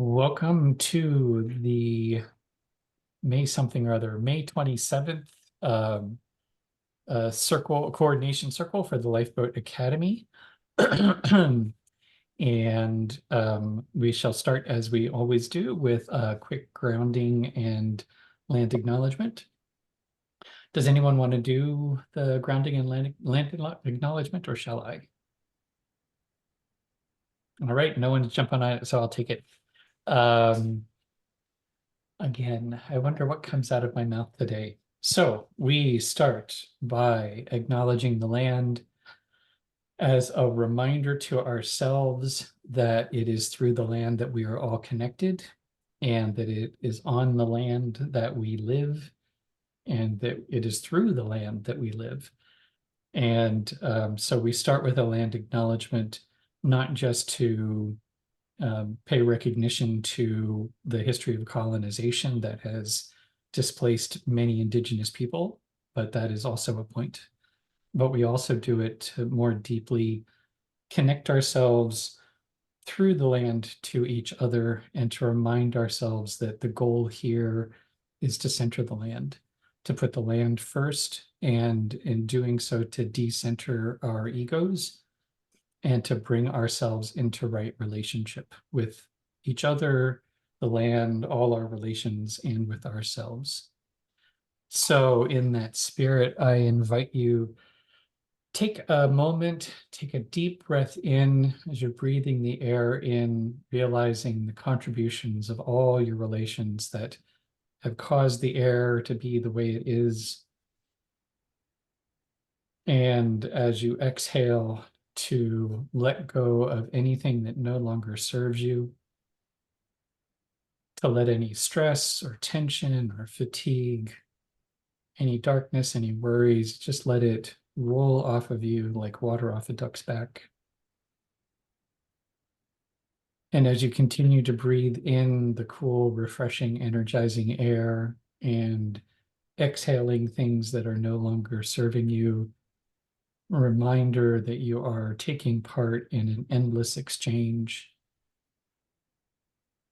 Welcome to the May 27th coordination circle for the Lifeboat Academy. And we shall start as we always do with a quick grounding and land acknowledgement. Does anyone want to do the grounding and land acknowledgement, or shall I? All right, no one's jumping on it, so I'll take it. Again, I wonder what comes out of my mouth today. So we start by acknowledging the land as a reminder to ourselves that it is through the land that we are all connected, and that it is on the land that we live, and that it is through the land that we live. And so we start with a land acknowledgement, not just to pay recognition to the history of colonization that has displaced many indigenous people, but that is also a point. But we also do it to more deeply connect ourselves through the land to each other, and to remind ourselves that the goal here is to center the land, to put the land first, and in doing so to decenter our egos and to bring ourselves into right relationship with each other, the land, all our relations, and with ourselves. So in that spirit, I invite you, take a moment, take a deep breath in as you're breathing the air in, realizing the contributions of all your relations that have caused the air to be the way it is. And as you exhale, to let go of anything that no longer serves you, to let any stress or tension or fatigue, any darkness, any worries, just let it roll off of you like water off a duck's back. And as you continue to breathe in the cool, refreshing, energizing air, and exhaling things that are no longer serving you, a reminder that you are taking part in an endless exchange.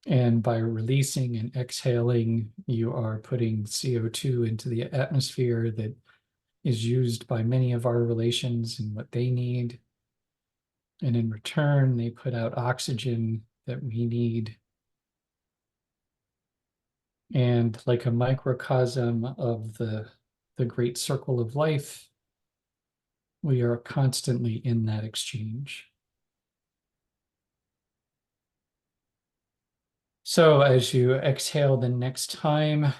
And by releasing and exhaling, you are putting CO2 into the atmosphere that is used by many of our relations and what they need. And in return, they put out oxygen that we need. And like a microcosm of the great circle of life, we are constantly in that exchange. So as you exhale the next time,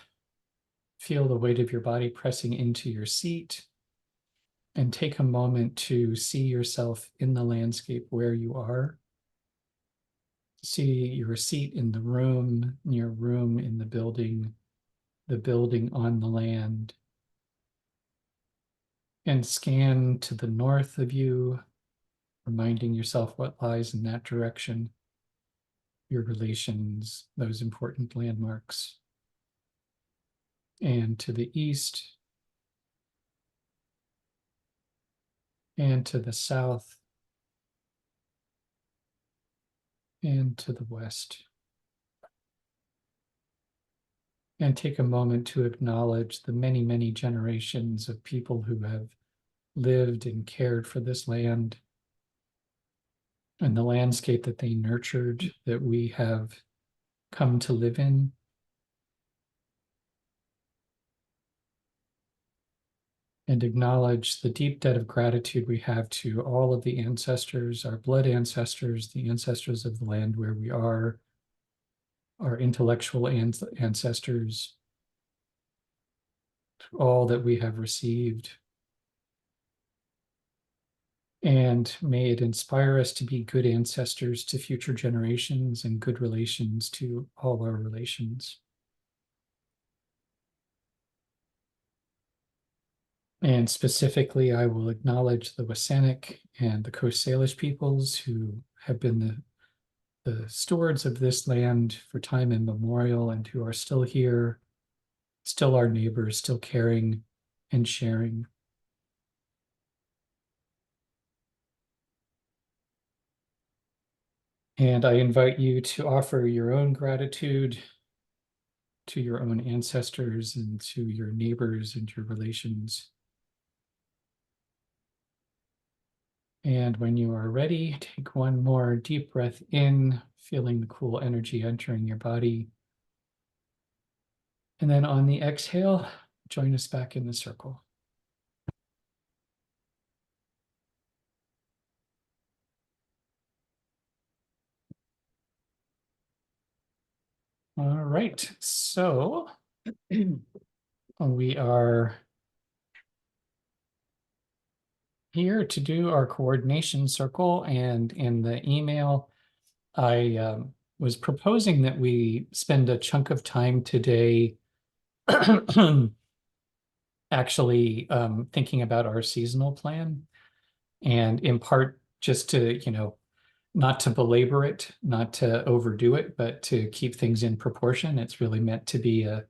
feel the weight of your body pressing into your seat, and take a moment to see yourself in the landscape where you are. See your seat in the room, your room in the building on the land. And scan to the north of you, reminding yourself what lies in that direction, your relations, those important landmarks. And to the east, and to the south, and to the west. And take a moment to acknowledge the many, many generations of people who have lived and cared for this land, and the landscape that they nurtured, that we have come to live in. And acknowledge the deep debt of gratitude we have to all of the ancestors, our blood ancestors, the ancestors of the land where we are, our intellectual ancestors, all that we have received. And may it inspire us to be good ancestors to future generations, and good relations to all our relations. And specifically, I will acknowledge the WSÁNEĆ and the Coast Salish peoples who have been the stewards of this land for time immemorial, and who are still here, still our neighbors, still caring and sharing. And I invite you to offer your own gratitude to your own ancestors and to your neighbors and your relations. And when you are ready, take one more deep breath in, feeling the cool energy entering your body. And then on the exhale, join us back in the circle. All right, so we are here to do our coordination circle, and in the email, I was proposing that we spend a chunk of time today actually thinking about our seasonal plan, and in part just to, not to belabor it, not to overdo it, but to keep things in proportion. It's really meant to be a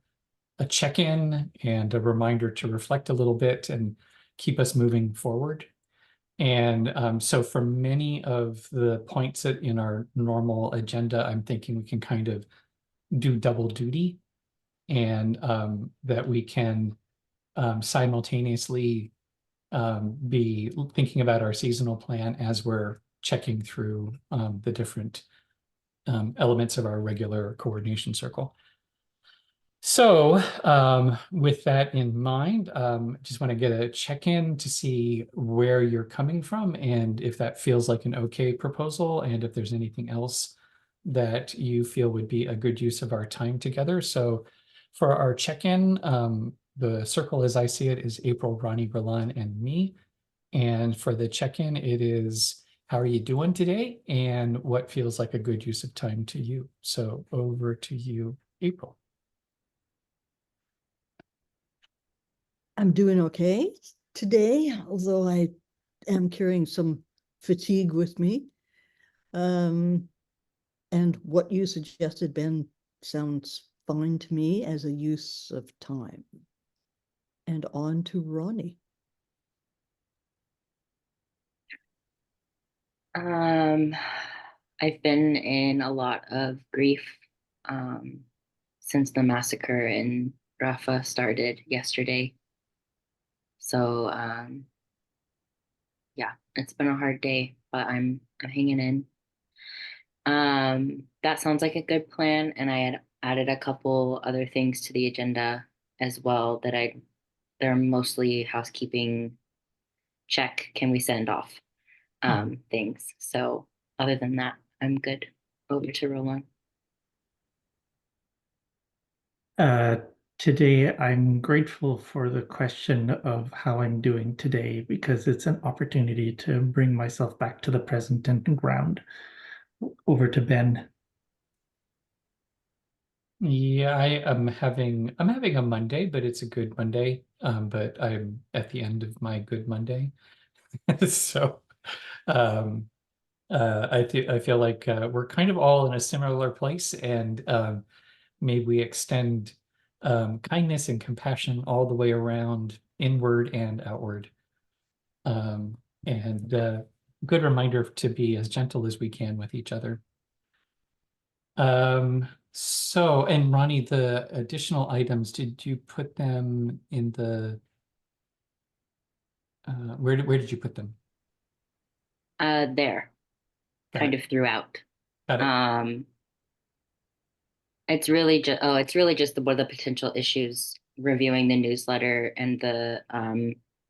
check-in and a reminder to reflect a little bit and keep us moving forward. And so for many of the points that in our normal agenda, I'm thinking we can kind of do double duty, and that we can simultaneously be thinking about our seasonal plan as we're checking through the different elements of our regular coordination circle. So with that in mind, just want to get a check-in to see where you're coming from and if that feels like an okay proposal, and if there's anything else that you feel would be a good use of our time together. So for our check-in, the circle as I see it is April, Ronnie, Roland, and me. And for the check-in, it is, how are you doing today? And what feels like a good use of time to you? So over to you, April. I'm doing okay today, although I am carrying some fatigue with me. And what you suggested, Ben, sounds fine to me as a use of time. And on to Ronnie. I've been in a lot of grief since the massacre in Rafah started yesterday. So yeah, it's been a hard day, but I'm hanging in. That sounds like a good plan, and I had added a couple other things to the agenda as well that they're mostly housekeeping check, can we send off things. So other than that, I'm good. Over to Roland. Today, I'm grateful for the question of how I'm doing today, because it's an opportunity to bring myself back to the present and ground. Over to Ben. Yeah, I'm having a Monday, but it's a good Monday. But I'm at the end of my good Monday. So I feel like we're kind of all in a similar place, and may we extend kindness and compassion all the way around, inward and outward. And good reminder to be as gentle as we can with each other. So, and Ronnie, the additional items, did you put them in the where did you put them? There, Got kind it. of throughout. Got it. It's really just what are the potential issues, reviewing the newsletter and the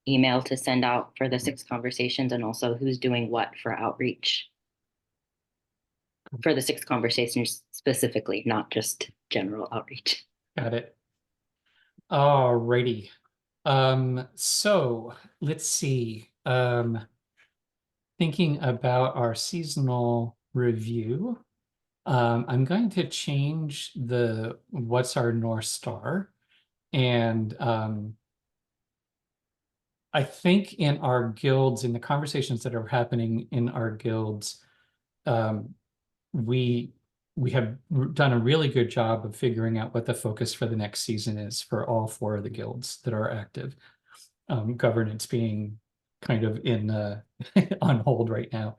email to send out for the 6 conversations, and also who's doing what for outreach for the 6 conversations specifically, not just general outreach. Got it. All righty. So let's see. Thinking about our seasonal review, I'm going to change the what's our North Star. And I think in our guilds, in the conversations that are happening in our guilds, we have done a really good job of figuring out what the focus for the next season is for all 4 of the guilds that are active. Governance being kind of in on hold right now.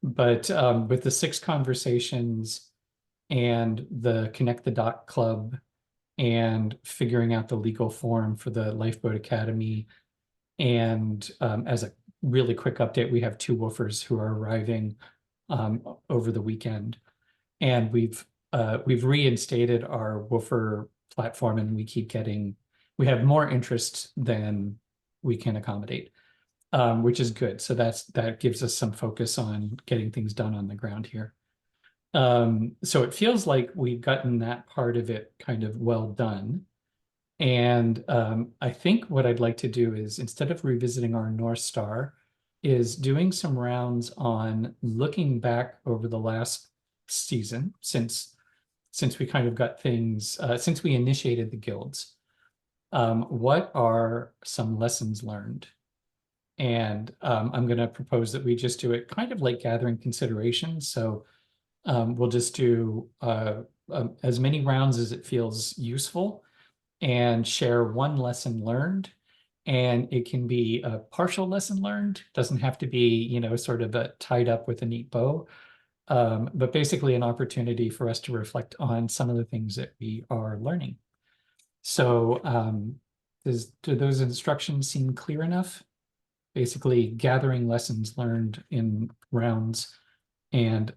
But with the 6 conversations and the Connect the Dot Club and figuring out the legal form for the Lifeboat Academy, and as a really quick update, we have 2 woofers who are arriving over the weekend, and we've reinstated our woofer platform, and we have more interest than we can accommodate, which is good. So that gives us some focus on getting things done on the ground here. So it feels like we've gotten that part of it kind of well done. And I think what I'd like to do is, instead of revisiting our North Star, is doing some rounds on looking back over the last season, since we kind of got things, since we initiated the guilds. What are some lessons learned? And I'm going to propose that we just do it kind of like gathering considerations. So we'll just do as many rounds as it feels useful, and share one lesson learned. And it can be a partial lesson learned, doesn't have to be, sort of tied up with a neat bow, but basically an opportunity for us to reflect on some of the things that we are learning. So do those instructions seem clear enough? Basically gathering lessons learned in rounds, and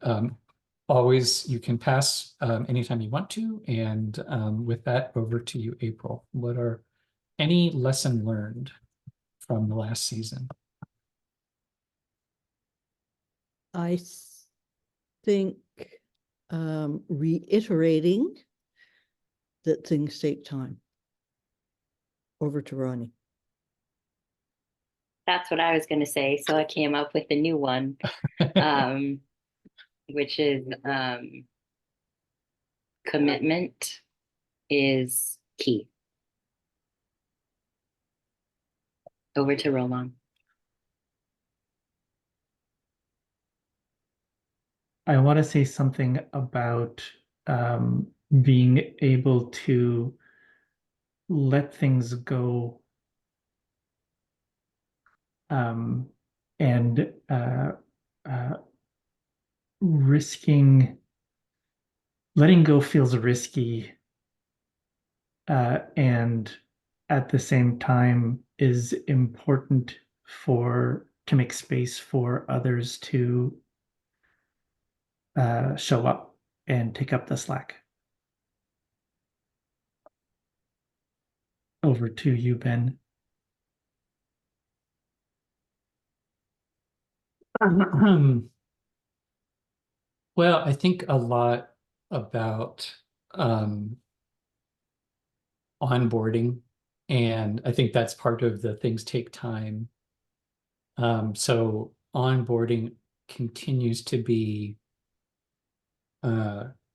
always you can pass anytime you want to. And with that, over to you, April. What are any lesson learned from the last season? I think reiterating that things take time. Over to Ronnie. That's what I was going to say. So I came up with a new one, which is commitment is key. Over to Roman. I want to say something about being able to let things go, and letting go feels risky, and at the same time is important to make space for others to show up and take up the slack. Over to you, Ben. Well, I think a lot about onboarding, and I think that's part of the things take time. So onboarding continues to be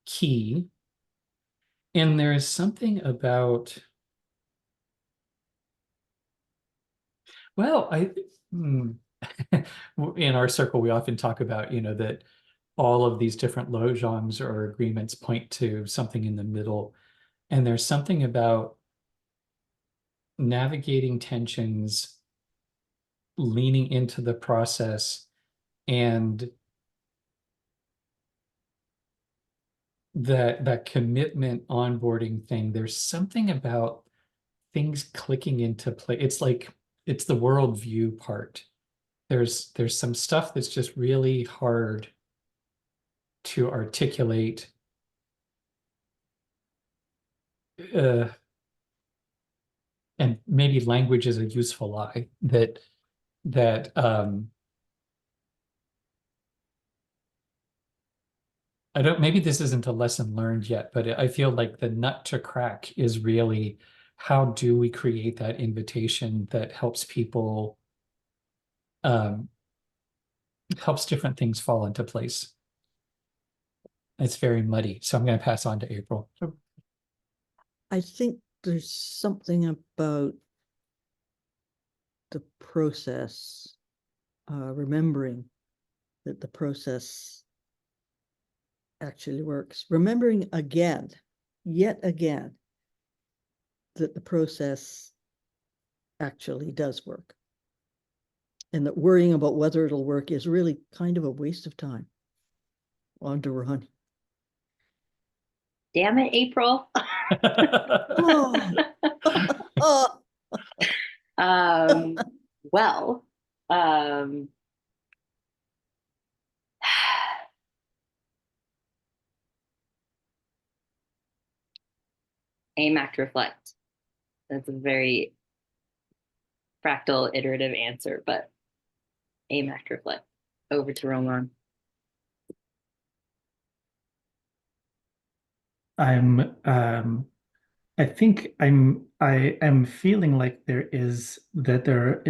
key. And there's something about, well, in our circle, we often talk about, that all of these different lojangs or agreements point to something in the middle. And there's something about navigating tensions, leaning into the process, and that commitment onboarding thing. There's something about things clicking into play. It's the worldview part. There's some stuff that's just really hard to articulate. And maybe language is a useful lie, that maybe this isn't a lesson learned yet, but I feel like the nut to crack is really, how do we create that invitation that helps people, helps different things fall into place. It's very muddy, so I'm going to pass on to April. I think there's something about the process, remembering that the process actually works. Remembering yet again, that the process actually does work. and that worrying about whether it'll work is really kind of a waste of time. On to Ronnie. Damn it, April. Oh, Um, well, um, aim, act, reflect. That's a very fractal iterative answer, but aim, act, reflect. Over to Roman. I think I am feeling like there is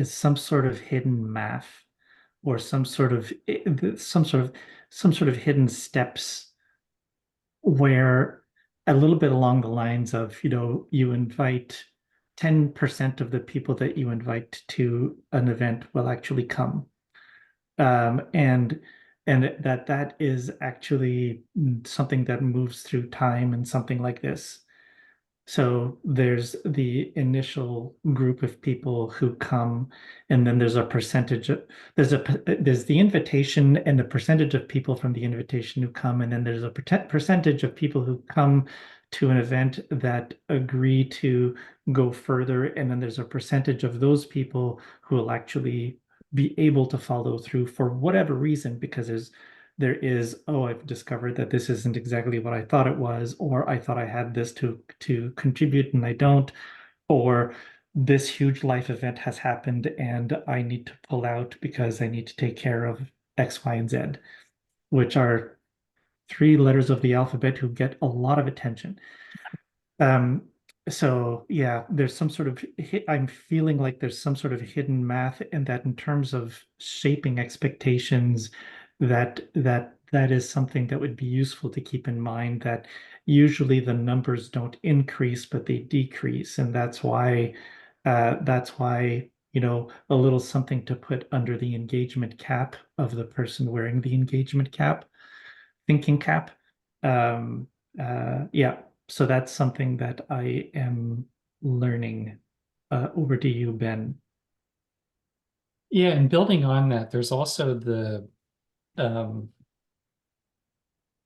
some sort of hidden math or some sort of hidden steps where a little bit along the lines of, you invite 10% of the people that you invite to an event will actually come. And that is actually something that moves through time and something like this. So there's the initial group of people who come, and then there's a percentage of, there's the invitation and the percentage of people from the invitation who come, and then there's a percentage of people who come to an event that agree to go further, and then there's a percentage of those people who will actually be able to follow through for whatever reason, because there is, oh, I've discovered that this isn't exactly what I thought it was, or I thought I had this to contribute and I don't, or this huge life event has happened and I need to pull out because I need to take care of X, Y, and Z, which are 3 letters of the alphabet who get a lot of attention. So yeah, there's some sort of I'm feeling like there's some sort of hidden math, and that in terms of shaping expectations, that is something that would be useful to keep in mind, that usually the numbers don't increase, but they decrease. And that's why, a little something to put under the engagement cap of the person wearing the engagement cap, thinking cap. Yeah. So that's something that I am learning. Over to you, Ben. Yeah, and building on that, there's also the 1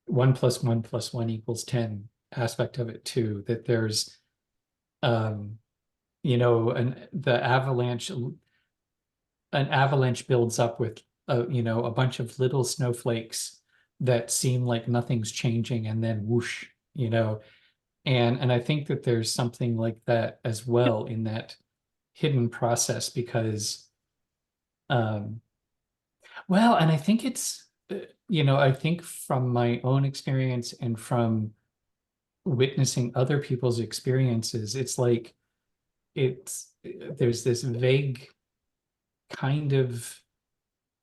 + 1 + 1 = 10 aspect of it too, that there's an avalanche builds up with a bunch of little snowflakes that seem like nothing's changing, and then whoosh, and I think that there's something like that as well in that hidden process, because well, and I think it's I think from my own experience and from witnessing other people's experiences, it's like there's this vague kind of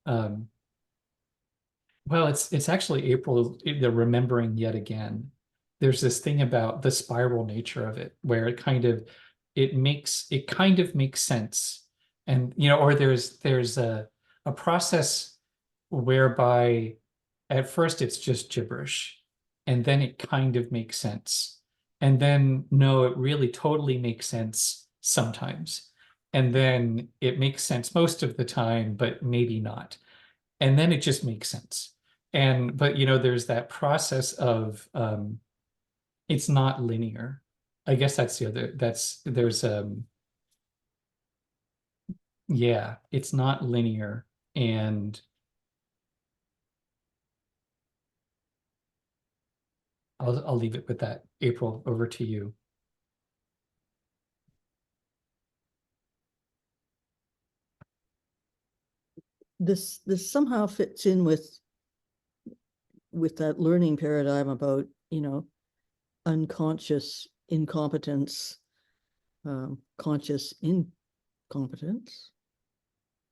well, it's actually April, the remembering yet again. There's this thing about the spiral nature of it, where it kind of makes sense. And or there's a process whereby at first it's just gibberish, and then it kind of makes sense. And then no, it really totally makes sense sometimes. And then it makes sense most of the time, but maybe not. And then it just makes sense. But there's that process of it's not linear. I guess that's the other, there's yeah, it's not linear. And I'll leave it with that. April, over to you. this somehow fits in with that learning paradigm about, unconscious incompetence, conscious incompetence,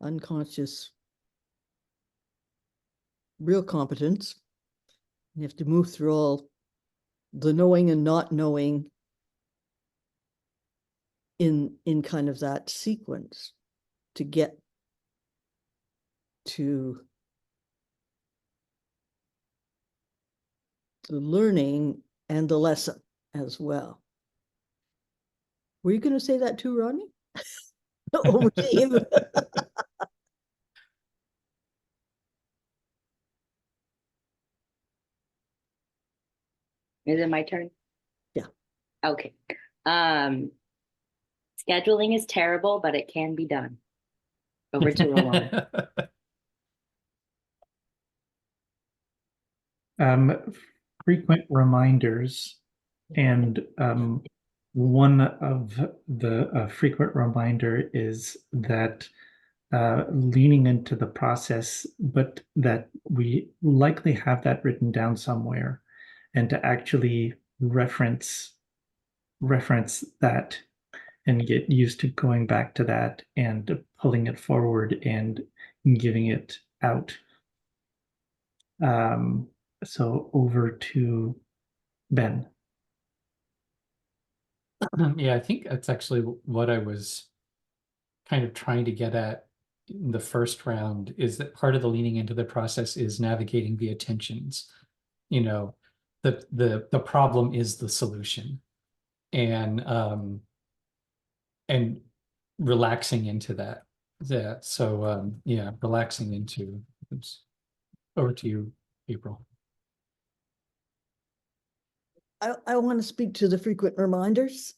unconscious real competence. You have to move through all the knowing and not knowing in kind of that sequence to get to the learning and the lesson as well. Were you going to say that too, Ronnie? Over to you. Is it my turn? Yeah. Okay. Scheduling is terrible, but it can be done. Over to Roland. Frequent reminders, and one of the frequent reminder is that leaning into the process, but that we likely have that written down somewhere, and to actually reference that and get used to going back to that and pulling it forward and giving it out. So over to Ben. Yeah, I think that's actually what I was kind of trying to get at in the first round, is that part of the leaning into the process is navigating the attentions. You know, the problem is the solution. And relaxing into that. So yeah, relaxing into. Oops. Over to you, April. I want to speak to the frequent reminders.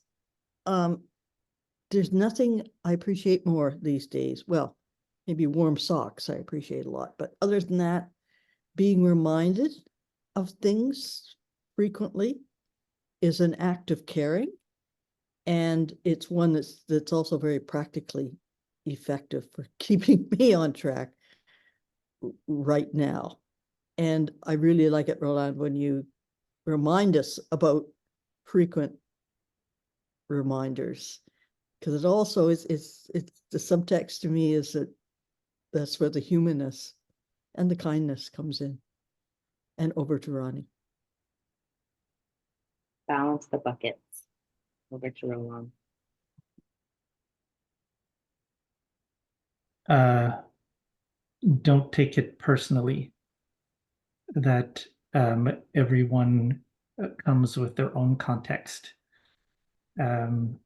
There's nothing I appreciate more these days. Well, maybe warm socks I appreciate a lot, but other than that, being reminded of things frequently is an act of caring. And it's one that's also very practically effective for keeping me on track right now. And I really like it, Roland, when you remind us about frequent reminders, because it also is it's the subtext to me is that that's where the humanness and the kindness comes in. And over to Ronnie. Balance the buckets. Over to Roland. Don't take it personally that everyone comes with their own context. And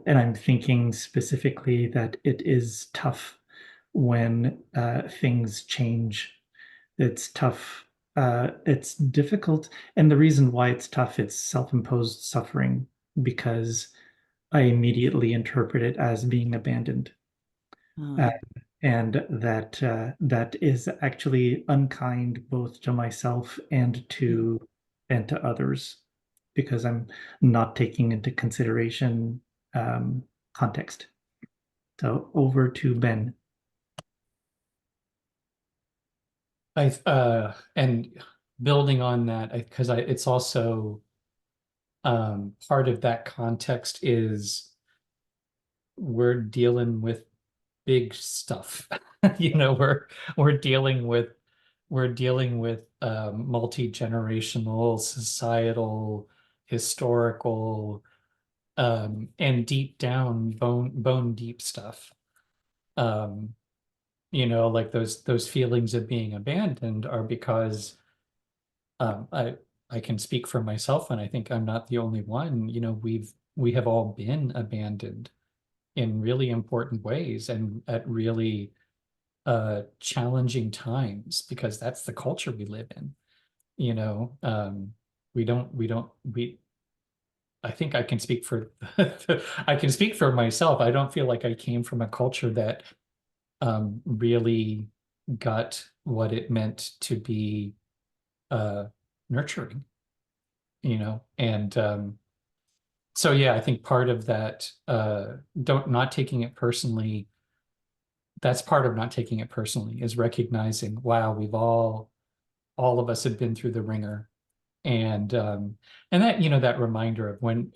I'm thinking specifically that it is tough when things change. It's tough. It's difficult. And the reason why it's tough, it's self-imposed suffering, because I immediately interpret it as being abandoned. And that is actually unkind both to myself and to others, because I'm not taking into consideration context. So over to Ben. And building on that, because it's also part of that context is we're dealing with big stuff. We're dealing with multi-generational, societal, historical, and deep down bone deep stuff. Like those feelings of being abandoned are because I can speak for myself, and I think I'm not the only one. We have all been abandoned in really important ways and at really challenging times, because that's the culture we live in. I think I can speak for I can speak for myself. I don't feel like I came from a culture that really got what it meant to be nurturing, and so yeah, I think part of that not taking it personally, that's part of not taking it personally, is recognizing, wow, all of us have been through the ringer. And that, that reminder of when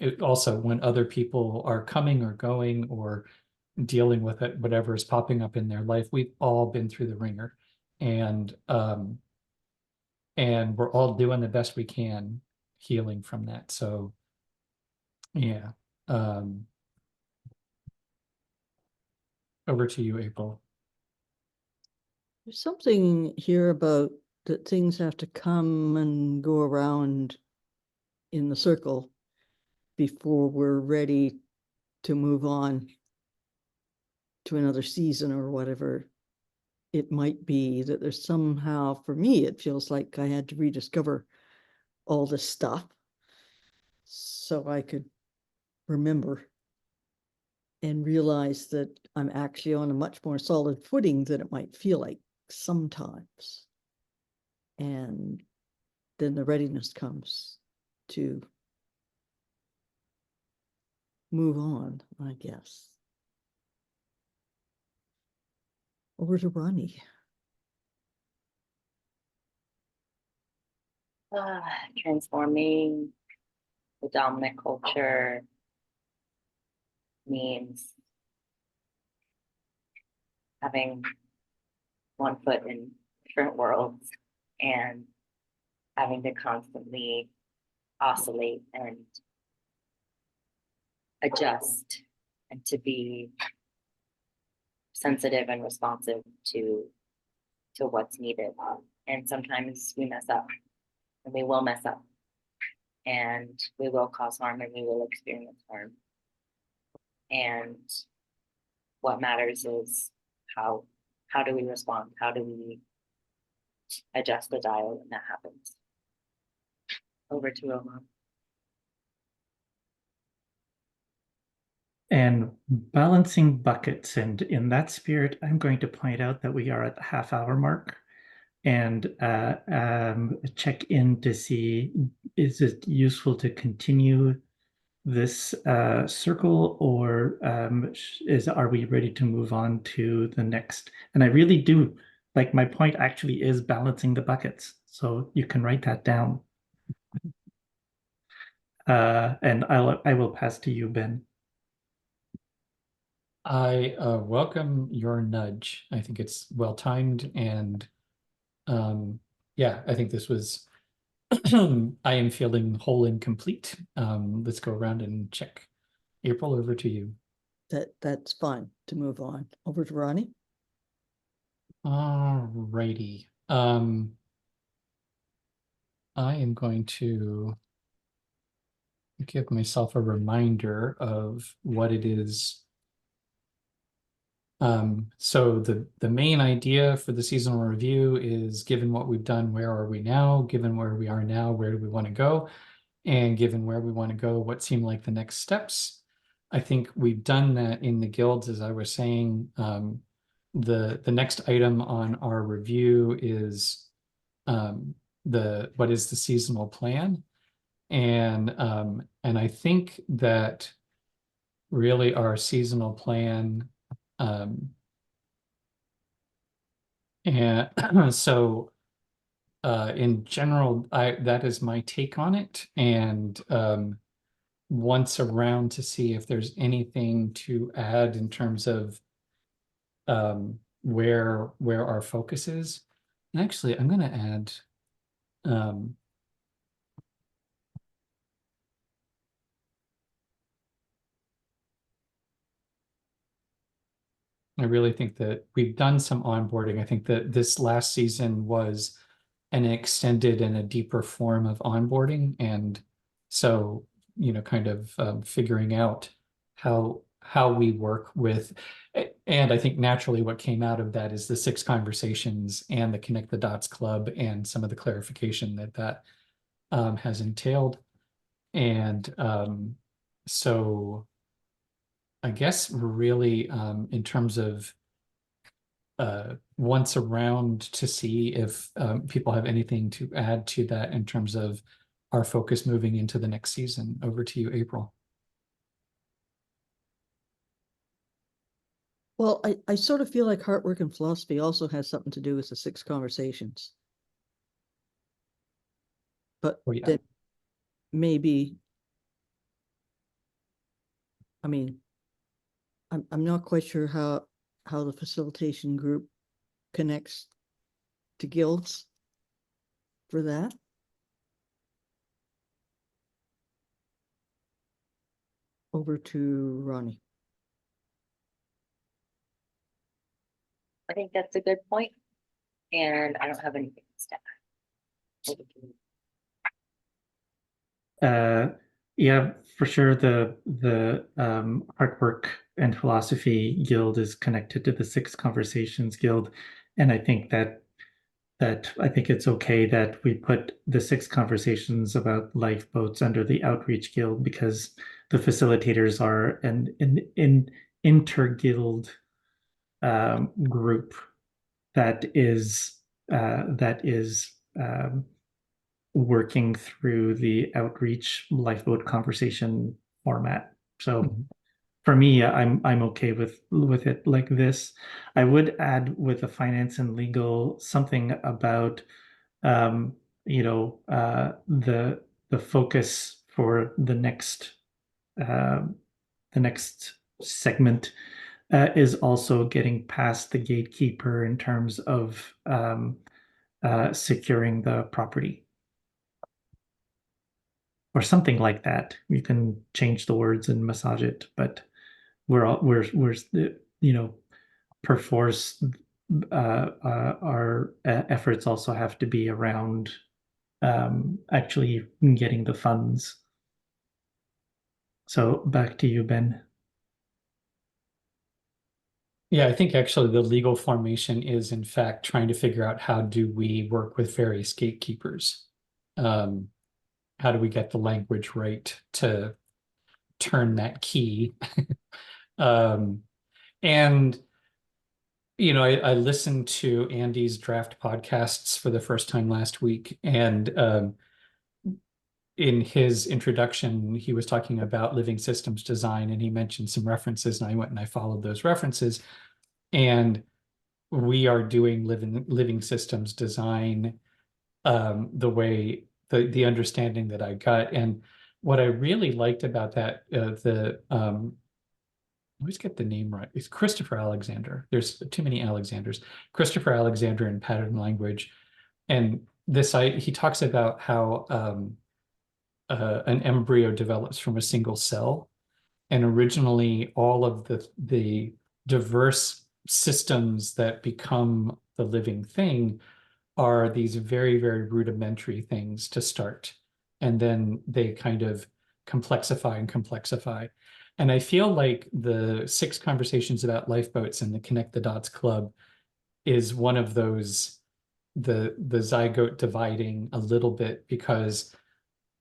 other people are coming or going or dealing with it, whatever is popping up in their life, we've all been through the ringer. And we're all doing the best we can healing from that. So yeah. Over to you, April. There's something here about that things have to come and go around in the circle before we're ready to move on to another season or whatever it might be that there's somehow, for me, it feels like I had to rediscover all this stuff so I could remember and realize that I'm actually on a much more solid footing than it might feel like sometimes. And then the readiness comes to move on, I guess. Over to Ronnie. Transforming the dominant culture means having one foot in different worlds and having to constantly oscillate and adjust and to be sensitive and responsive to what's needed. And sometimes we mess up, and we will mess up, and we will cause harm, and we will experience harm. And what matters is how do we respond? How do we adjust the dial when that happens? Over to Roman. And balancing buckets. And in that spirit, I'm going to point out that we are at the half-hour mark and check in to see, is it useful to continue this circle, or are we ready to move on to the next? And I really do, like, my point actually is balancing the buckets. So you can write that down. And I will pass to you, Ben. I welcome your nudge. I think it's well timed, and yeah, I think this was I am feeling whole and complete. Let's go around and check. April, over to you. That's fine to move on. Over to Ronnie. All righty. I am going to give myself a reminder of what it is. So the main idea for the seasonal review is, given what we've done, where are we now? Given where we are now, where do we want to go? And given where we want to go, what seem like the next steps? I think we've done that in the guilds, as I was saying. The next item on our review is what is the seasonal plan? And I think that really our seasonal plan, and so in general, that is my take on it, and once around to see if there's anything to add in terms of where our focus is. And actually, I'm going to add I really think that we've done some onboarding. I think that this last season was an extended and a deeper form of onboarding. And so, kind of figuring out how we work with, and I think naturally what came out of that is the 6 conversations and the Connect the Dots Club and some of the clarification that has entailed. And so I guess really in terms of once around to see if people have anything to add to that in terms of our focus moving into the next season. Over to you, April. Well, I sort of feel like Heart, Work, and Philosophy also has something to do with the 6 conversations. But Oh, yeah. then maybe, I mean, I'm not quite sure how the facilitation group connects to guilds for that. Over to Ronnie. I think that's a good point, and I don't have anything to add. Over to you. Yeah, for sure. The Heart, Work, and Philosophy Guild is connected to the 6 Conversations Guild, and I think that I think it's okay that we put the 6 conversations about lifeboats under the Outreach Guild, because the facilitators are an inter-guild group that is working through the outreach lifeboat conversation format. So Mhm. for me, I'm okay with it like this. I would add with the finance and legal something about the focus for the next segment is also getting past the gatekeeper in terms of securing the property or something like that. You can change the words and massage it, but we're perforce our efforts also have to be around actually getting the funds. So back to you, Ben. Yeah, I think actually the legal formation is in fact trying to figure out how do we work with various gatekeepers. How do we get the language right to turn that key? And I listened to Andy's draft podcasts for the first time last week, and in his introduction, he was talking about living systems design, and he mentioned some references, and I went and I followed those references. And we are doing living systems design the way the understanding that I got. And what I really liked about that, I always get the name right. It's Christopher Alexander. There's too many Alexanders. Christopher Alexander in pattern language. And he talks about how an embryo develops from a single cell. And originally, all of the diverse systems that become the living thing are these very, very rudimentary things to start. And then they kind of complexify and complexify. And I feel like the 6 conversations about lifeboats and the Connect the Dots Club is one of those, the zygote dividing a little bit, because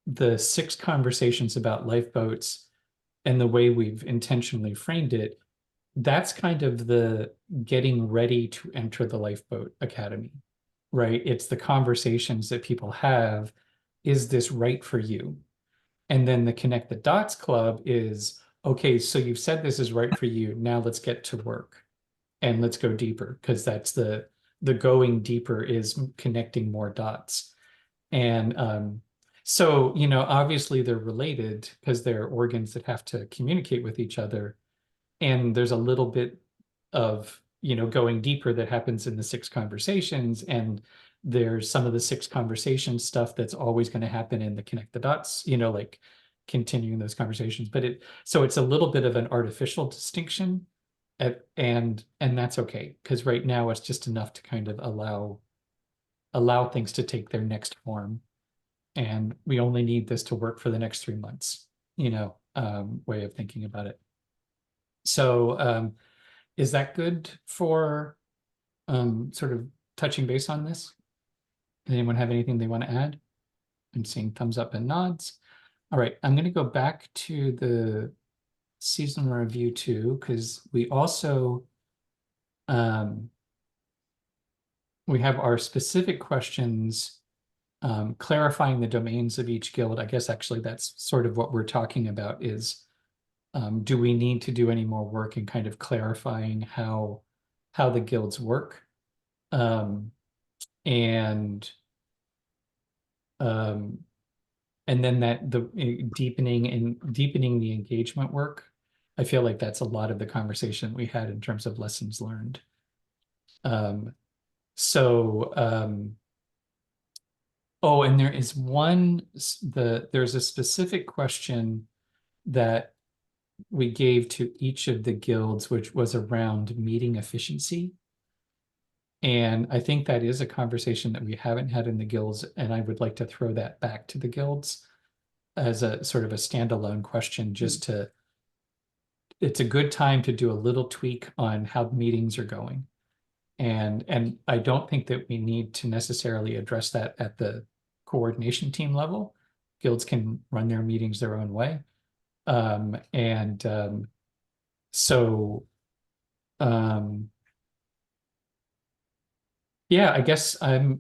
the 6 conversations about lifeboats and the way we've intentionally framed it, that's kind of the getting ready to enter the Lifeboat Academy, right? It's the conversations that people have. Is this right for you? And then the Connect the Dots Club is, okay, so you've said this is right for you. Now let's get to work and let's go deeper, because that's the going deeper is connecting more dots. And so, obviously they're related because they're organs that have to communicate with each other. And there's a little bit of, going deeper that happens in the 6 conversations. And there's some of the 6 conversation stuff that's always going to happen in the Connect the Dots, like continuing those conversations. But so it's a little bit of an artificial distinction. And that's okay, because right now it's just enough to kind of allow things to take their next form. And we only need this to work for the next 3 months, way of thinking about it. So is that good for sort of touching base on this? Does anyone have anything they want to add? I'm seeing thumbs up and nods. All right, I'm going to go back to the seasonal review too, because we also we have our specific questions clarifying the domains of each guild. I guess actually that's sort of what we're talking about is do we need to do any more work in kind of clarifying how the guilds work? And then the deepening the engagement work. I feel like that's a lot of the conversation we had in terms of lessons learned. Oh, and there is there's a specific question that we gave to each of the guilds, which was around meeting efficiency. And I think that is a conversation that we haven't had in the guilds, and I would like to throw that back to the guilds as a sort of a standalone question, it's a good time to do a little tweak on how meetings are going. And I don't think that we need to necessarily address that at the coordination team level. Guilds can run their meetings their own way. So yeah, I guess I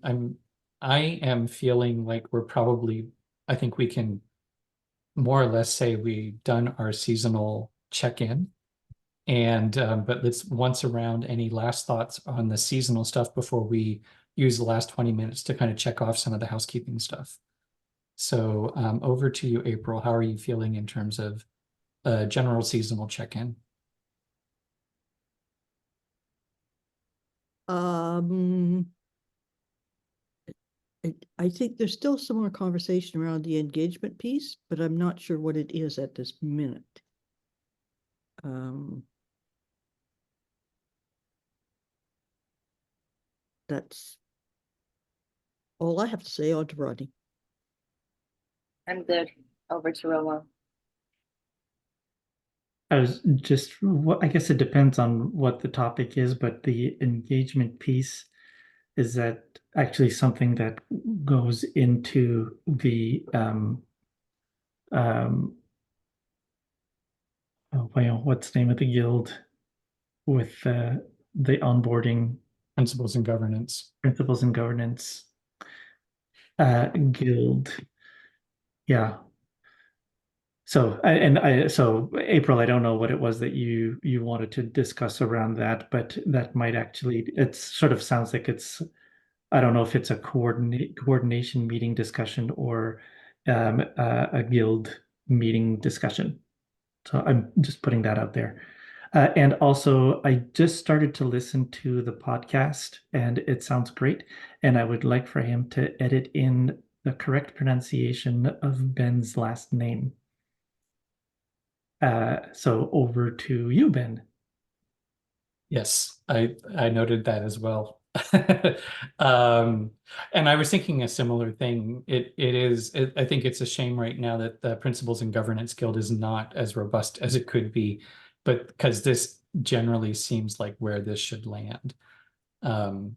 am feeling like we're probably, I think we can more or less say we've done our seasonal check-in. And but let's once around, any last thoughts on the seasonal stuff before we use the last 20 minutes to kind of check off some of the housekeeping stuff. So over to you, April. How are you feeling in terms of general seasonal check-in? I think there's still some more conversation around the engagement piece, but I'm not sure what it is at this minute. That's all I have to say on to Rodney. I'm good. Over to Roma. I was just, I guess it depends on what the topic is, but the engagement piece, is that actually something that goes into the oh, well, what's the name of the guild with the onboarding Principles and governance. principles and governance guild. Yeah. So so April, I don't know what it was that you wanted to discuss around that, but that might actually, it sort of sounds like it's, I don't know if it's a coordination meeting discussion or a guild meeting discussion. So I'm just putting that out there. And also, I just started to listen to the podcast, and it sounds great. And I would like for him to edit in the correct pronunciation of Ben's last name. So over to you, Ben. Yes, I noted that as well. And I was thinking a similar thing. I think it's a shame right now that the Principles and Governance Guild is not as robust as it could be, but because this generally seems like where this should land. And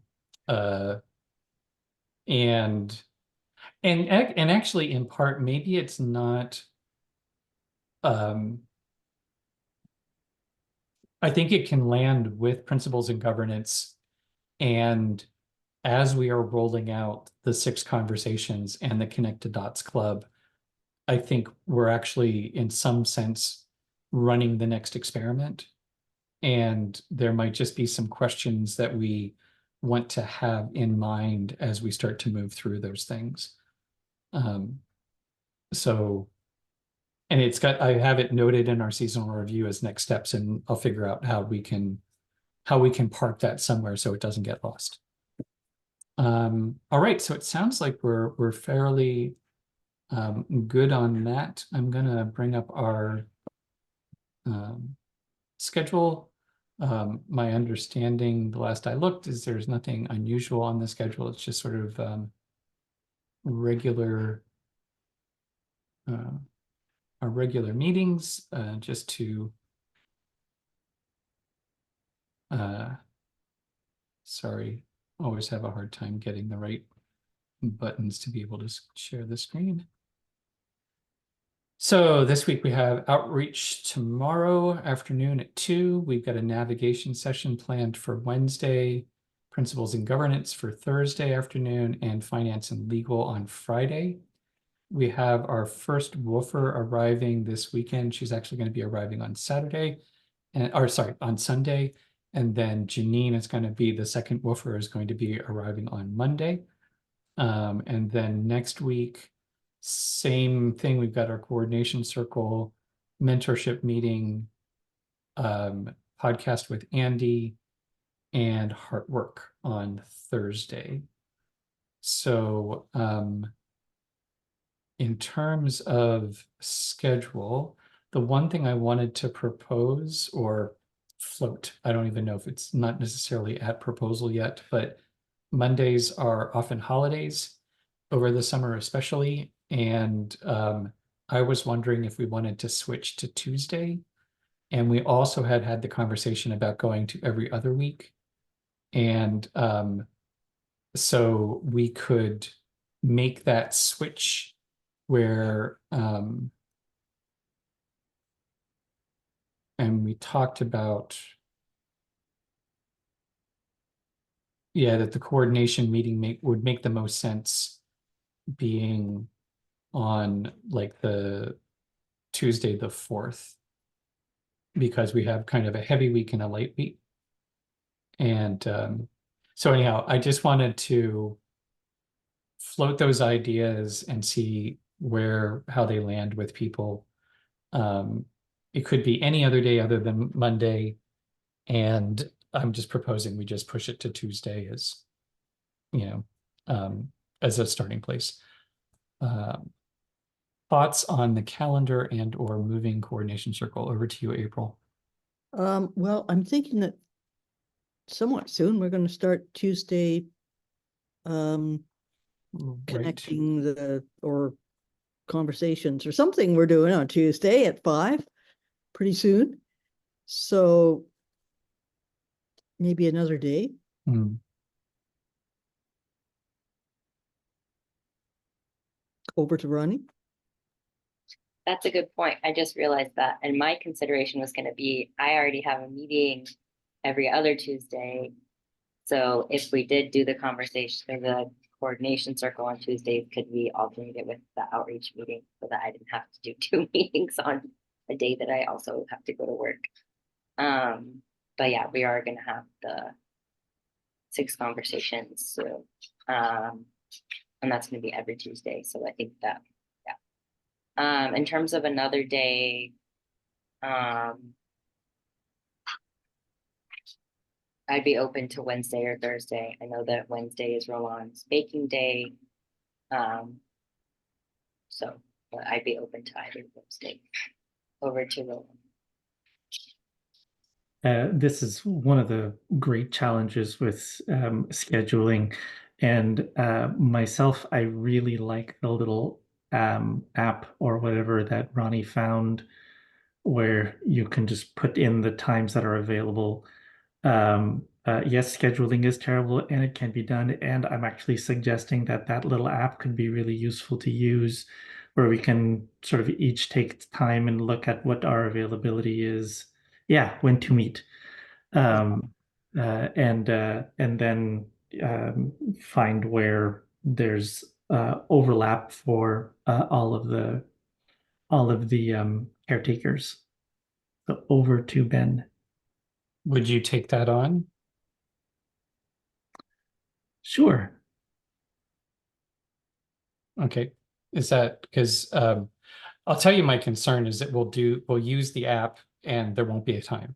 actually, in part, maybe it's not. I think it can land with Principles and Governance, and as we are rolling out the 6 conversations and the Connect the Dots Club, I think we're actually, in some sense, running the next experiment. And there might just be some questions that we want to have in mind as we start to move through those things. So, and I have it noted in our seasonal review as next steps, and I'll figure out how we can park that somewhere so it doesn't get lost. All right, so it sounds like we're fairly good on that. I'm gonna bring up our schedule. My understanding, the last I looked, is there's nothing unusual on the schedule. It's just sort of regular our regular meetings, just to sorry, always have a hard time getting the right buttons to be able to share the screen. So this week we have outreach tomorrow afternoon at 2. We've got a navigation session planned for Wednesday, Principles and Governance for Thursday afternoon, and Finance and Legal on Friday. We have our first woofer arriving this weekend. She's actually going to be arriving on Saturday, on Sunday. And then Janine is going to be, the second woofer is going to be arriving on Monday. And then next week, same thing. We've got our coordination circle, mentorship meeting, podcast with Andy, and heart work on Thursday. So in terms of schedule, the one thing I wanted to propose or float, I don't even know if it's not necessarily at proposal yet, but Mondays are often holidays over the summer especially. And I was wondering if we wanted to switch to Tuesday. And we also had the conversation about going to every other week. And so we could make that switch where and we talked about that the coordination meeting would make the most sense being on like the Tuesday the 4th, because we have kind of a heavy week and a light week. And so anyhow, I just wanted to float those ideas and see how they land with people. It could be any other day other than Monday, and I'm just proposing we just push it to Tuesday as, as a starting place. Thoughts on the calendar and or moving coordination circle? Over to you, April. Well, I'm thinking that somewhat soon we're going to start Tuesday connecting or conversations or something we're doing on Tuesday at 5 pretty soon. So maybe another day. Over to Ronnie. That's a good point. I just realized that. And my consideration was going to be, I already have a meeting every other Tuesday. So if we did do the conversation or the coordination circle on Tuesdays, could we alternate it with the outreach meeting so that I didn't have to do 2 meetings on a day that I also have to go to work? But yeah, we are going to have the 6 conversations. So, and that's going to be every Tuesday. So I think that, in terms of another day, I'd be open to Wednesday or Thursday. I know that Wednesday is Roland's baking day. So but I'd be open to either of those days. Over to Roland. This is one of the great challenges with scheduling. And myself, I really like the little app or whatever that Ronnie found, where you can just put in the times that are available. Yes, scheduling is terrible and it can be done. And I'm actually suggesting that little app could be really useful to use, where we can sort of each take time and look at what our availability is. Yeah, when to meet. And then find where there's overlap for all of the caretakers. So over to Ben. Would you take that on? Sure. Okay. Is that because I'll tell you my concern is that we'll use the app and there won't be a time.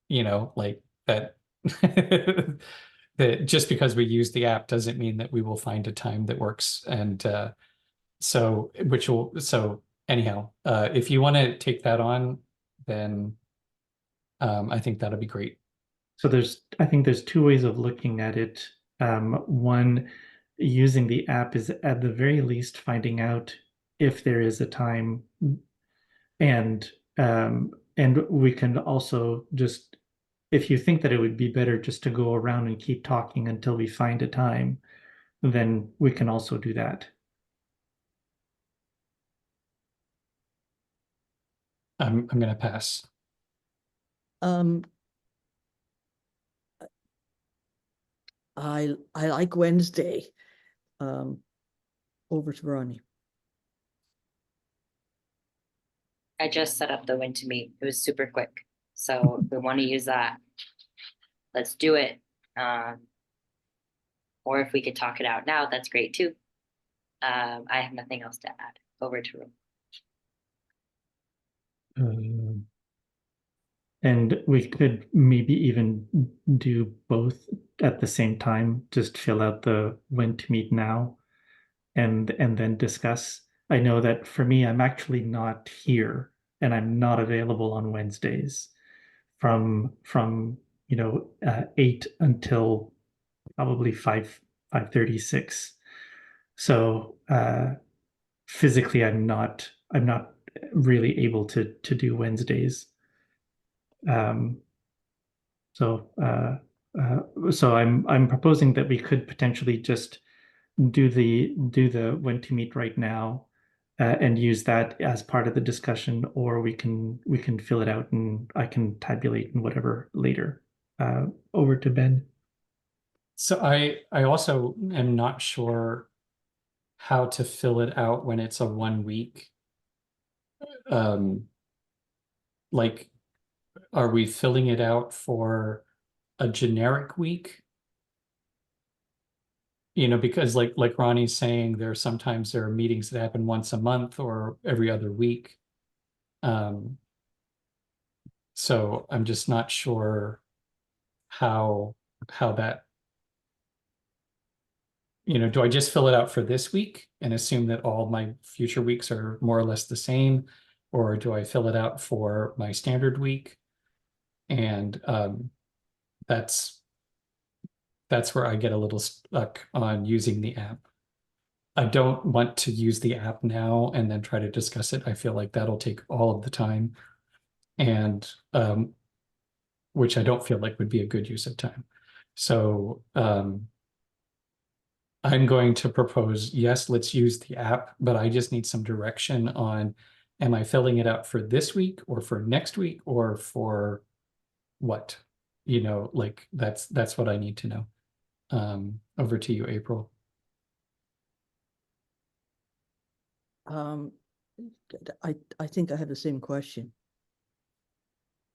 Like that that just because we use the app doesn't mean that we will find a time that works. And so anyhow, if you want to take that on, then I think that'll be great. So I think there's 2 ways of looking at it. One, using the app is at the very least finding out if there is a time, and we can also just, if you think that it would be better just to go around and keep talking until we find a time, then we can also do that. I'm going to pass. I like Wednesday. Over to Ronnie. I just set up the when to meet. It was super quick. So if we want to use that, let's do it. Or if we could talk it out now, that's great too. I have nothing else to add. Over to Roland. And we could maybe even do both at the same time, just fill out the when to meet now and then discuss. I know that for me, I'm actually not here and I'm not available on Wednesdays from 8 until probably 5:36. So physically I'm not really able to do Wednesdays. So So I'm proposing that we could potentially just do the when to meet right now, and use that as part of the discussion, or we can fill it out and I can tabulate and whatever later. Over to Ben. So I also am not sure how to fill it out when it's a 1 week. Like, are we filling it out for a generic week? You know, because like Ronnie's saying, sometimes there are meetings that happen once a month or every other week. So I'm just not sure how that, do I just fill it out for this week and assume that all my future weeks are more or less the same? Or do I fill it out for my standard week? And that's where I get a little stuck on using the app. I don't want to use the app now and then try to discuss it. I feel like that'll take all of the time, and which I don't feel like would be a good use of time. So I'm going to propose, yes, let's use the app, but I just need some direction on, am I filling it out for this week or for next week or for what? Like that's what I need to know. Over to you, April. I think I have the same question.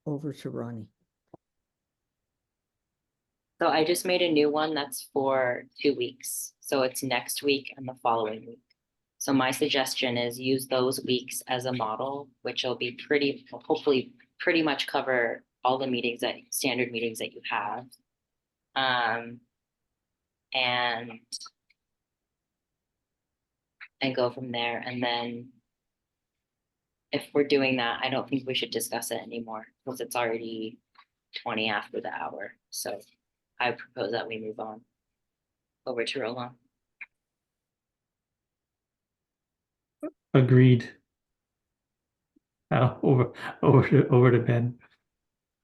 Over to Ronnie. So I just made a new one that's for 2 weeks. So it's next week and the following week. So my suggestion is use those weeks as a model, which will be hopefully pretty much cover all the standard meetings that you have. And go from there. And then if we're doing that, I don't think we should discuss it anymore because it's already 20 after the hour. So I propose that we move on. Over to Roland. Agreed. Over to Ben.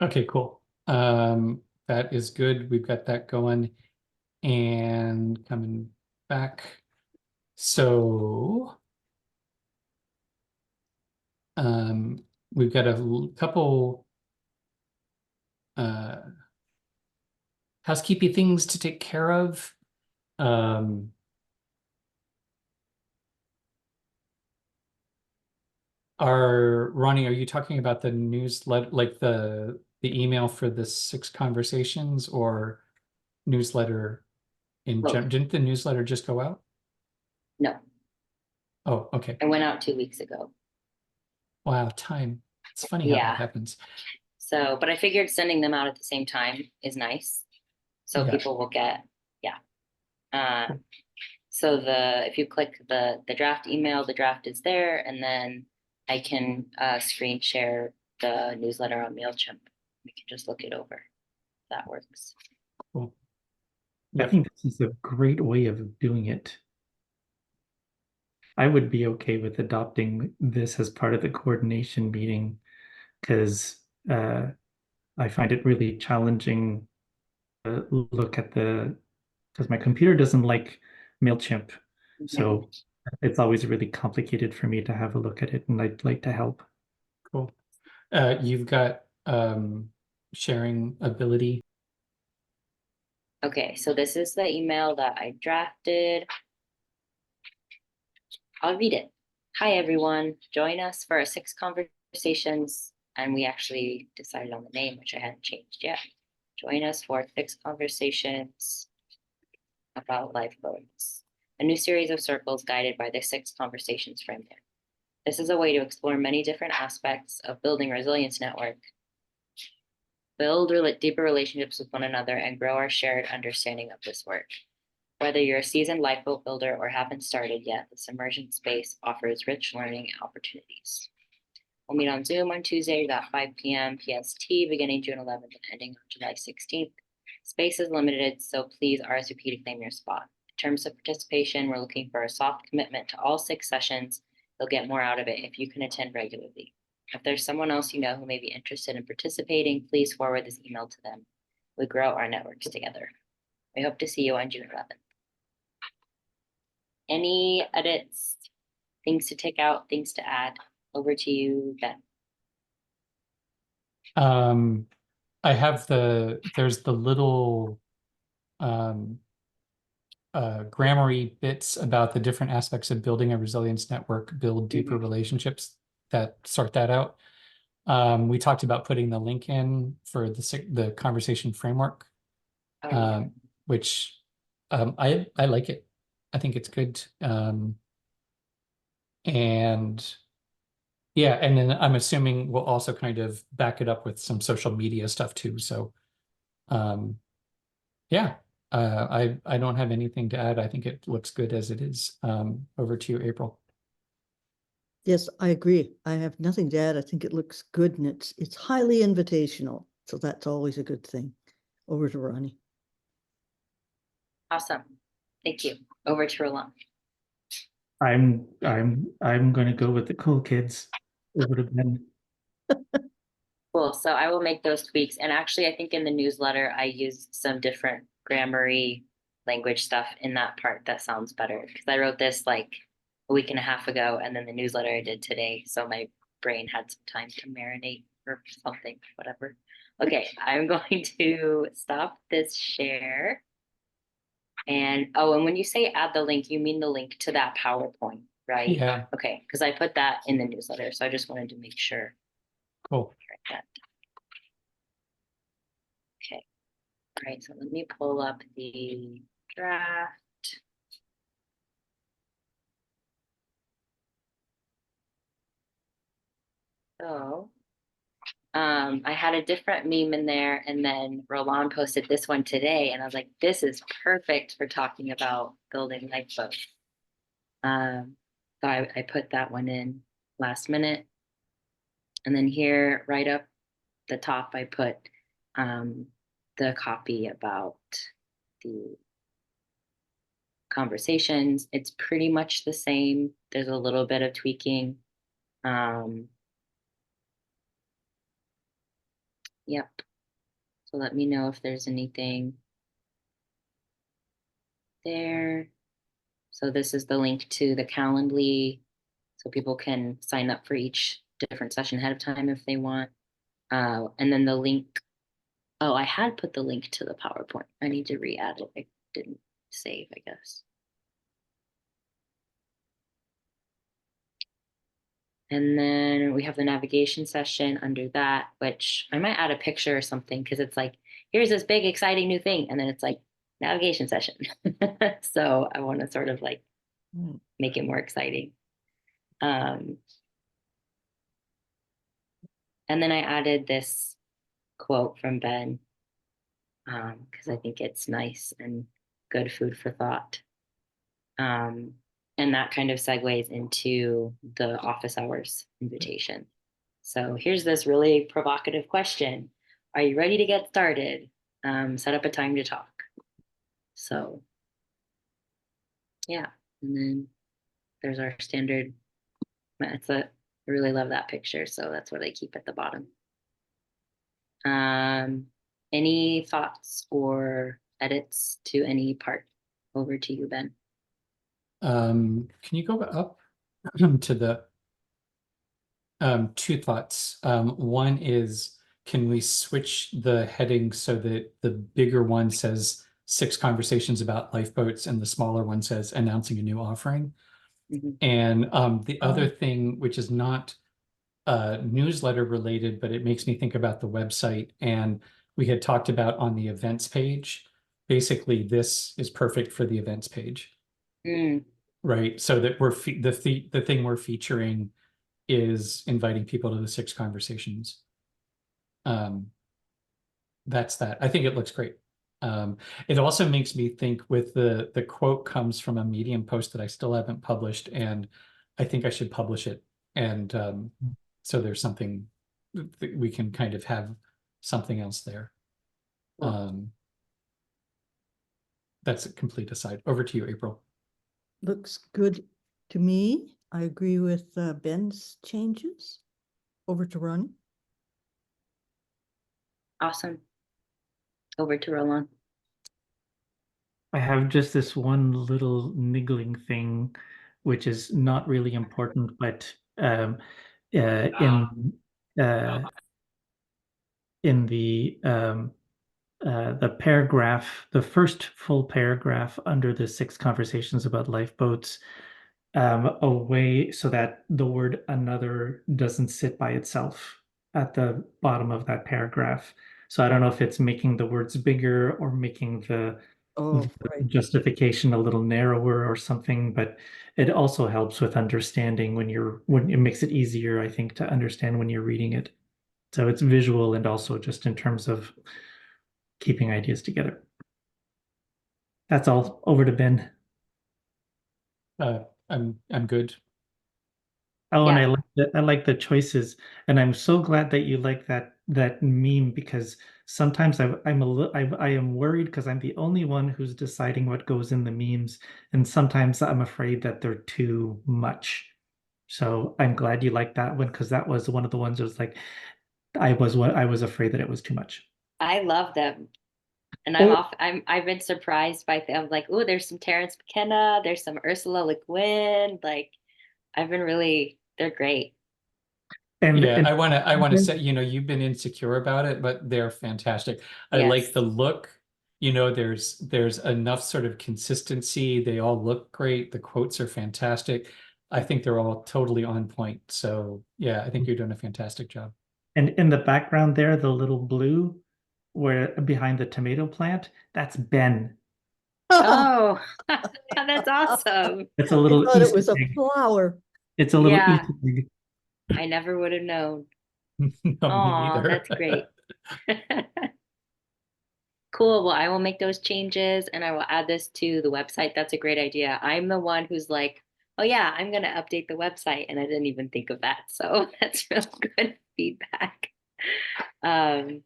Okay, cool. That is good. We've got that going. And coming back. So we've got a couple housekeeping things to take care of. Ronnie, are you talking about the newsletter, like the email for the 6 conversations, or newsletter in Both. general? Didn't the newsletter just go out? No, Oh, okay. I went out 2 weeks ago. Wow, time. It's funny how Yeah. that happens. So, but I figured sending them out at the same time is nice. So Yeah. people will get, so if you click the draft email, the draft is there, and then I can screen share the newsletter on MailChimp. We can just look it over. That works. Cool. I Yep. think this is a great way of doing it. I would be okay with adopting this as part of the coordination meeting, because I find it really challenging to look at because my computer doesn't like MailChimp. So it's always really complicated for me to have a look at it, and I'd like to help. Cool. You've got sharing ability. Okay, so this is the email that I drafted. I'll read it. Hi, everyone. Join us for our 6 conversations. And we actually decided on the name, which I hadn't changed yet. Join us for 6 conversations about lifeboats, a new series of circles guided by the 6 conversations framework. This is a way to explore many different aspects of building resilience network, build deeper relationships with one another, and grow our shared understanding of this work. Whether you're a seasoned lifeboat builder or haven't started yet, this immersion space offers rich learning opportunities. We'll meet on Zoom on Tuesday at 5 p.m. PST, beginning June 11th and ending on July 16th. Space is limited, so please RSVP to claim your spot. In terms of participation, we're looking for a soft commitment to all 6 sessions. You'll get more out of it if you can attend regularly. If there's someone else you know who may be interested in participating, please forward this email to them. we grow our networks together. We hope to see you on June 11th. Any edits, things to take out, things to add? Over to you, Ben. I have there's the little grammary bits about the different aspects of building a resilience network, build deeper relationships that sort that out. We talked about putting the link in for the conversation framework, which I like it. I think it's good. And yeah, and then I'm assuming we'll also kind of back it up with some social media stuff too. So yeah, I don't have anything to add. I think it looks good as it is. Over to you, April. Yes, I agree. I have nothing to add. I think it looks good and it's highly invitational. So that's always a good thing. Over to Ronnie. Awesome. Thank you. Over to Roland. I'm going to go with the cool kids. Over to Ben. Cool. So I will make those tweaks. And actually, I think in the newsletter, I used some different grammary language stuff in that part that sounds better. Because I wrote this like a week and a half ago, and then the newsletter I did today. So my brain had some time to marinate or something, whatever. Okay, I'm going to stop this share. And oh, and when you say add the link, you mean the link to that PowerPoint, right? Yeah, Okay, because I put that in the newsletter. So I just wanted to make sure. cool. That. Okay. All right, so let me pull up the draft. So I had a different meme in there, and then Roland posted this one today, and I was like, this is perfect for talking about building lifeboats. So I put that one in last minute. And then here, right up the top, I put the copy about the conversations. It's pretty much the same. There's a little bit of tweaking. Yep. So let me know if there's anything there. So this is the link to the Calendly, so people can sign up for each different session ahead of time if they want. And then the link, oh, I had put the link to the PowerPoint. I need to re-add it. I didn't save, I guess. And then we have the navigation session under that, which I might add a picture or something because it's like, here's this big, exciting new thing. And then it's like navigation session. So I want to sort of like make it more exciting. And then I added this quote from Ben because I think it's nice and good food for thought. And that kind of segues into the office hours invitation. So here's this really provocative question. Are you ready to get started? Set up a time to talk. So yeah, and then there's our standard. I really love that picture, so that's what I keep at the bottom. Any thoughts or edits to any part? Over to you, Ben. Can you go up to the two thoughts? One is, can we switch the heading so that the bigger one says 6 conversations about lifeboats and the smaller one says announcing a new offering? And the other thing, which is not newsletter related, but it makes me think about the website, and we had talked about on the events page, basically this is perfect for the events page. Right, so that we're the thing we're featuring is inviting people to the 6 conversations. That's that. I think it looks great. It also makes me think with the quote comes from a Medium post that I still haven't published, and I think I should publish it. And so there's something that we can kind of have something else there. That's a complete aside. Over to you, April. Looks good to me. I agree with Ben's changes. Over to Ronnie. Awesome. Over to Roland. I have just this one little niggling thing, which is not really important, but uh, in the paragraph, the first full paragraph under the 6 conversations about lifeboats, a way so that the word another doesn't sit by itself at the bottom of that paragraph. So I don't know if it's making the words bigger or making the Oh, right. justification a little narrower or something, but it also helps with understanding when it makes it easier, I think, to understand when you're reading it. So it's visual and also just in terms of keeping ideas together. That's all. Over to Ben. I'm good. Oh, and Yeah. I like the choices, and I'm so glad that you like that meme because sometimes I am worried because I'm the only one who's deciding what goes in the memes, and sometimes I'm afraid that they're too much. So I'm glad you like that one because that was one of the ones that was like I was afraid that it was too much. I love them. And Oh, I've been surprised by them. Like, oh, there's some Terrence McKenna, there's some Ursula Le Guin. Like, they're great. Yeah, and I want to say, you've been insecure about it, but they're fantastic. I like Yes. the look. There's enough sort of consistency. They all look great. The quotes are fantastic. I think they're all totally on point. So yeah, I think you're doing a fantastic job. and in the background there, the little blue where behind the tomato plant, that's Ben. Oh, that's awesome. It's a I little thought it Easter was a egg. flower. It's a little Yeah, Easter egg. I never would have known. No, me Oh, neither. that's great. Cool. Well, I will make those changes and I will add this to the website. That's a great idea. I'm the one who's like, oh yeah, I'm gonna update the website, and I didn't even think of that. So that's real good feedback. Um,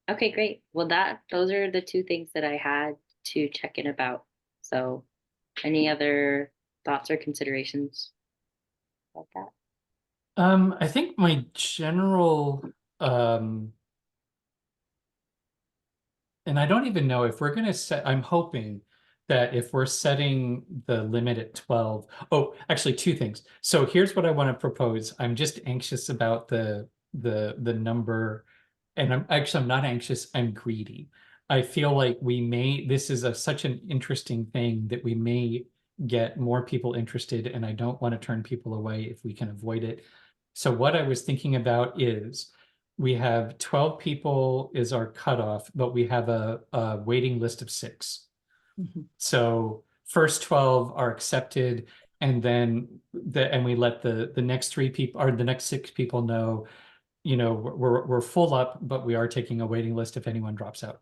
okay, great. Well, those are the 2 things that I had to check in about. So, any other thoughts or considerations about that? I think my general, um, and I don't even know if we're going to set, I'm hoping that if we're setting the limit at 12, oh, actually 2 things. So here's what I want to propose. I'm just anxious about the number, and I'm not anxious, I'm greedy. I feel like this is such an interesting thing that we may get more people interested, and I don't want to turn people away if we can avoid it. So what I was thinking about is we have 12 people is our cutoff, but we have a waiting list of 6. Mhm. So first 12 are accepted, and then we let the next 3 people or the next 6 people know, we're full up, but we are taking a waiting list if anyone drops out.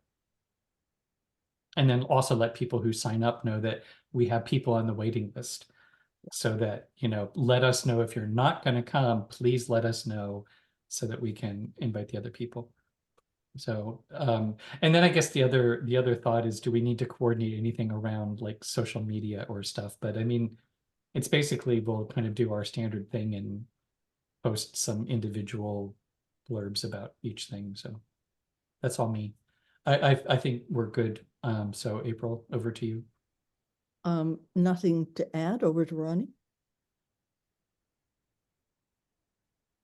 And then also let people who sign up know that we have people on the waiting list, so that, let us know if you're not going to come, please let us know so that we can invite the other people. So, and then I guess the other thought is, do we need to coordinate anything around like social media or stuff? But I mean, it's basically, we'll kind of do our standard thing and post some individual blurbs about each thing. So that's all me. I think we're good. So April, over to you. Nothing to add. Over to Ronnie.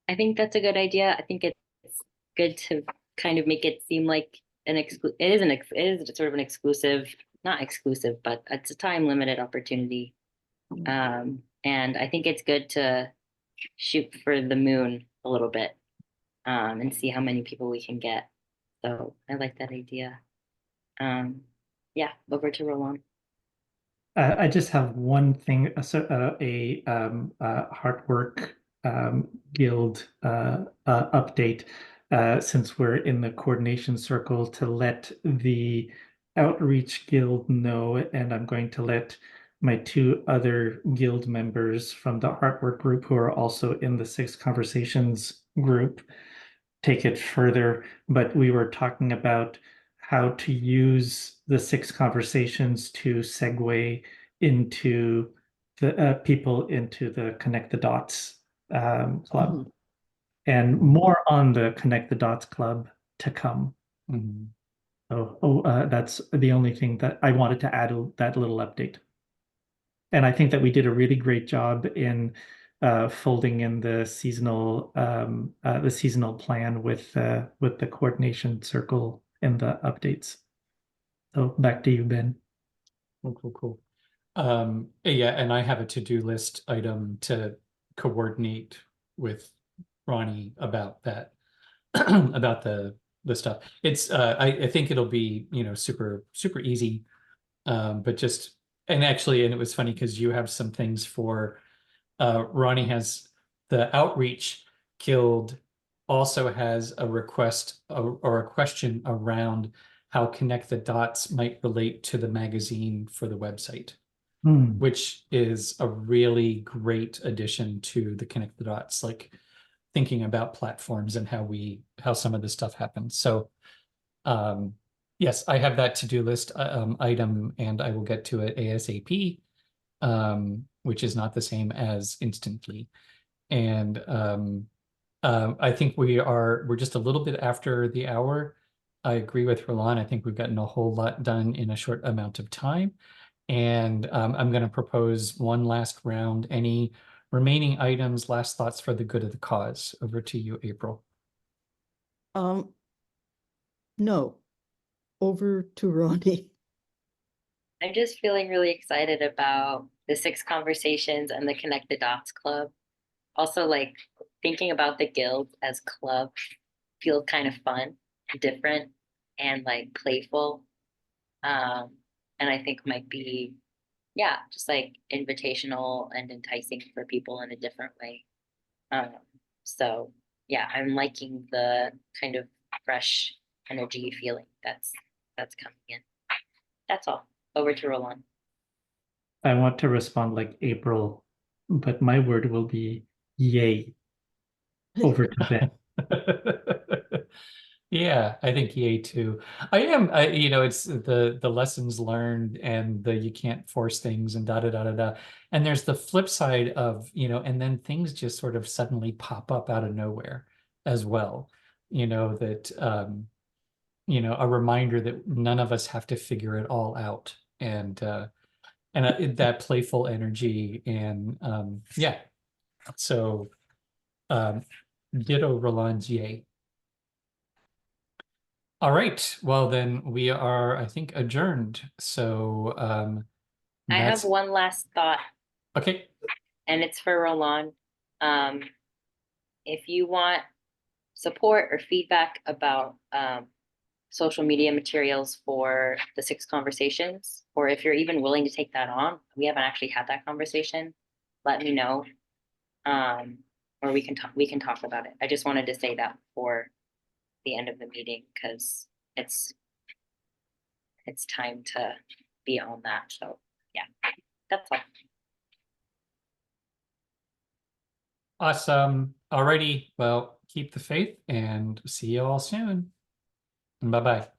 I think that's a good idea. I think it's good to kind of make it seem like it is sort of an exclusive, not exclusive, but it's a time limited opportunity. And I think it's good to shoot for the moon a little bit, and see how many people we can get. So I like that idea. Yeah, over to Roland. I just have one thing, Heartwork Guild update, since we're in the coordination circle, to let the Outreach Guild know, and I'm going to let my 2 other guild members from the Heartwork group who are also in the 6 Conversations group take it further. But we were talking about how to use the 6 conversations to segue into the people into the Connect the Dots club. And more on the Connect the Dots club to come. Mhm. That's the only thing that I wanted to add, that little update. And I think that we did a really great job in folding in the seasonal plan with the coordination circle in the updates. So back to you, Ben. Cool. Yeah, and I have a to-do list item to coordinate with Ronnie about that, about the stuff. It's I think it'll be, super easy. But just, and actually, and it was funny because you have some things for Ronnie has the outreach guild also has a request or a question around how Connect the Dots might relate to the magazine for the website, which is a really great addition to the Connect the Dots, like thinking about platforms and how some of this stuff happens. So yes, I have that to-do list item, and I will get to it ASAP, which is not the same as instantly. And I think we're just a little bit after the hour. I agree with Roland. I think we've gotten a whole lot done in a short amount of time. And I'm going to propose one last round. Any remaining items, last thoughts for the good of the cause? Over to you, April. No, over to Ronnie. I'm just feeling really excited about the 6 conversations and the Connect the Dots Club. Also, like thinking about the guild as club feels kind of fun, different, and like playful. And I think might be, yeah, just like invitational and enticing for people in a different way. So yeah, I'm liking the kind of fresh energy feeling that's coming in. That's all. Over to Roland. I want to respond like April, but my word will be yay. Over to Ben. Yeah, I think yay too. It's the lessons learned and the you can't force things and da da da da da. And there's the flip side of, and then things just sort of suddenly pop up out of nowhere as well. That a reminder that none of us have to figure it all out. And that playful energy and yeah. So ditto Roland's yay. All right. Well, then we are, I think, adjourned. So I have that's one last thought, okay. and it's for Roland. If you want support or feedback about social media materials for the 6 conversations, or if you're even willing to take that on, we haven't actually had that conversation, let me know. Or we can talk about it. I just wanted to say that before the end of the meeting because it's time to be on that. So yeah, that's all. Awesome. Alrighty. Well, keep the faith and see you all soon. Bye-bye.